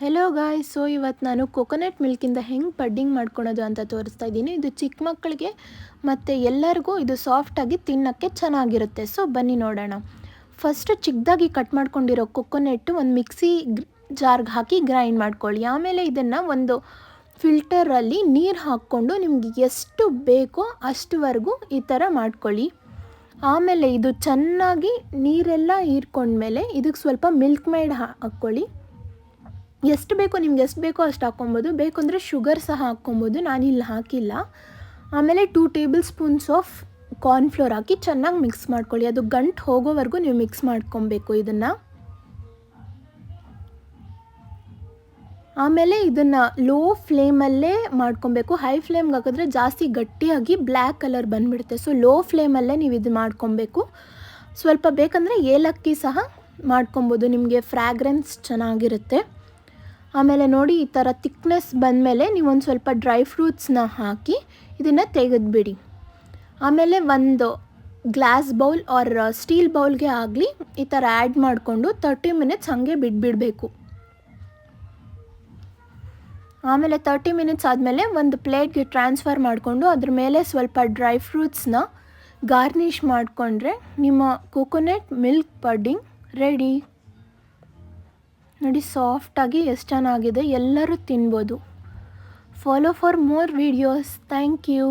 Hello guys, so ಇವತ್ತು ನಾನು coconut ಮಿಲ್ಕಿಂದ ಹೆಂಗೆ ಪಡ್ಡಿಂಗ್ ಮಾಡ್ಕೊಳೋದು ಅಂತ ತೋರಿಸ್ತಾ ಇದ್ದೀನಿ. ಇದು ಚಿಕ್ಕ ಮಕ್ಕಳಿಗೆ ಮತ್ತು ಎಲ್ಲರಿಗೂ ಇದು ಸಾಫ್ಟಾಗಿ ತಿನ್ನೋಕ್ಕೆ ಚೆನ್ನಾಗಿರುತ್ತೆ. ಸೊ ಬನ್ನಿ ನೋಡೋಣ. ಫಸ್ಟು ಚಿಕ್ಕದಾಗಿ ಕಟ್ ಮಾಡ್ಕೊಂಡಿರೋ ಕೊಕೊನೆಟ್ಟು ಒಂದು ಮಿಕ್ಸಿ ಜಾರ್ಗೆ ಹಾಕಿ ಗ್ರೈಂಡ್ ಮಾಡ್ಕೊಳ್ಳಿ. ಆಮೇಲೆ ಇದನ್ನು ಒಂದು ಫಿಲ್ಟರಲ್ಲಿ ನೀರು ಹಾಕ್ಕೊಂಡು ನಿಮ್ಗೆ ಎಷ್ಟು ಬೇಕೋ ಅಷ್ಟುವರೆಗೂ ಈ ಥರ ಮಾಡ್ಕೊಳ್ಳಿ. ಆಮೇಲೆ ಇದು ಚೆನ್ನಾಗಿ ನೀರೆಲ್ಲ ಹೀರ್ಕೊಂಡ್ಮೇಲೆ ಇದಕ್ಕೆ ಸ್ವಲ್ಪ ಮಿಲ್ಕ್ ಮೇಡ್ ಹಾಕ್ಕೊಳ್ಳಿ. ಎಷ್ಟು ಬೇಕೋ ನಿಮ್ಗೆ ಎಷ್ಟು ಬೇಕೋ ಅಷ್ಟು ಹಾಕ್ಕೊಬೋದು, ಬೇಕಂದರೆ ಶುಗರ್ ಸಹ ಹಾಕ್ಕೊಬೋದು, ನಾನಿಲ್ಲಿ ಹಾಕಿಲ್ಲ. ಆಮೇಲೆ 2 ಟೇಬಲ್ ಸ್ಪೂನ್ಸ್ ಆಫ್ ಕಾರ್ನ್ಫ್ಲೋರ್ ಹಾಕಿ ಚೆನ್ನಾಗಿ ಮಿಕ್ಸ್ ಮಾಡ್ಕೊಳ್ಳಿ. ಅದು ಗಂಟು ಹೋಗೋವರೆಗೂ ನೀವು ಮಿಕ್ಸ್ ಮಾಡ್ಕೊಬೇಕು ಇದನ್ನು. ಆಮೇಲೆ ಇದನ್ನು ಲೋ ಫ್ಲೇಮಲ್ಲೇ ಮಾಡ್ಕೊಬೇಕು. ಹೈ ಫ್ಲೇಮ್ಗೆ ಹಾಕಿದ್ರೆ ಜಾಸ್ತಿ ಗಟ್ಟಿಯಾಗಿ ಬ್ಲ್ಯಾಕ್ ಕಲರ್ ಬಂದುಬಿಡುತ್ತೆ. ಸೊ ಲೋ ಫ್ಲೇಮಲ್ಲೇ ನೀವು ಇದು ಮಾಡ್ಕೊಬೇಕು. ಸ್ವಲ್ಪ ಬೇಕಂದರೆ ಏಲಕ್ಕಿ ಸಹ ಮಾಡ್ಕೊಬೋದು, ನಿಮಗೆ ಫ್ರ್ಯಾಗ್ರೆನ್ಸ್ ಚೆನ್ನಾಗಿರುತ್ತೆ. ಆಮೇಲೆ ನೋಡಿ, ಈ ಥರ ತಿಕ್ನೆಸ್ ಬಂದಮೇಲೆ ನೀವೊಂದು ಸ್ವಲ್ಪ ಡ್ರೈ ಫ್ರೂಟ್ಸ್ನ ಹಾಕಿ ಇದನ್ನು ತೆಗೆದುಬಿಡಿ. ಆಮೇಲೆ ಒಂದು ಗ್ಲಾಸ್ ಬೌಲ್ ಆರ್ ಸ್ಟೀಲ್ ಬೌಲ್ಗೆ ಆಗಲಿ ಈ ಥರ ಆ್ಯಡ್ ಮಾಡಿಕೊಂಡು 30 ಮಿನಿಟ್ಸ್ ಹಾಗೆ ಬಿಡಬೇಕು. ಆಮೇಲೆ 30 ಮಿನಿಟ್ಸ್ ಆದಮೇಲೆ ಒಂದು ಪ್ಲೇಟ್ಗೆ ಟ್ರಾನ್ಸ್ಫರ್ ಮಾಡಿಕೊಂಡು ಅದ್ರ ಮೇಲೆ ಸ್ವಲ್ಪ ಡ್ರೈ ಫ್ರೂಟ್ಸ್ನ ಗಾರ್ನಿಷ್ ಮಾಡಿಕೊಂಡ್ರೆ ನಿಮ್ಮ ಕೊಕೊನಟ್ ಮಿಲ್ಕ್ ಪಡ್ಡಿಂಗ್ ರೆಡಿ. ನೋಡಿ, ಸಾಫ್ಟಾಗಿ ಎಷ್ಟು ಚೆನ್ನಾಗಿದೆ, ಎಲ್ಲರೂ ತಿನ್ಬೋದು. Follow for more videos. Thank you.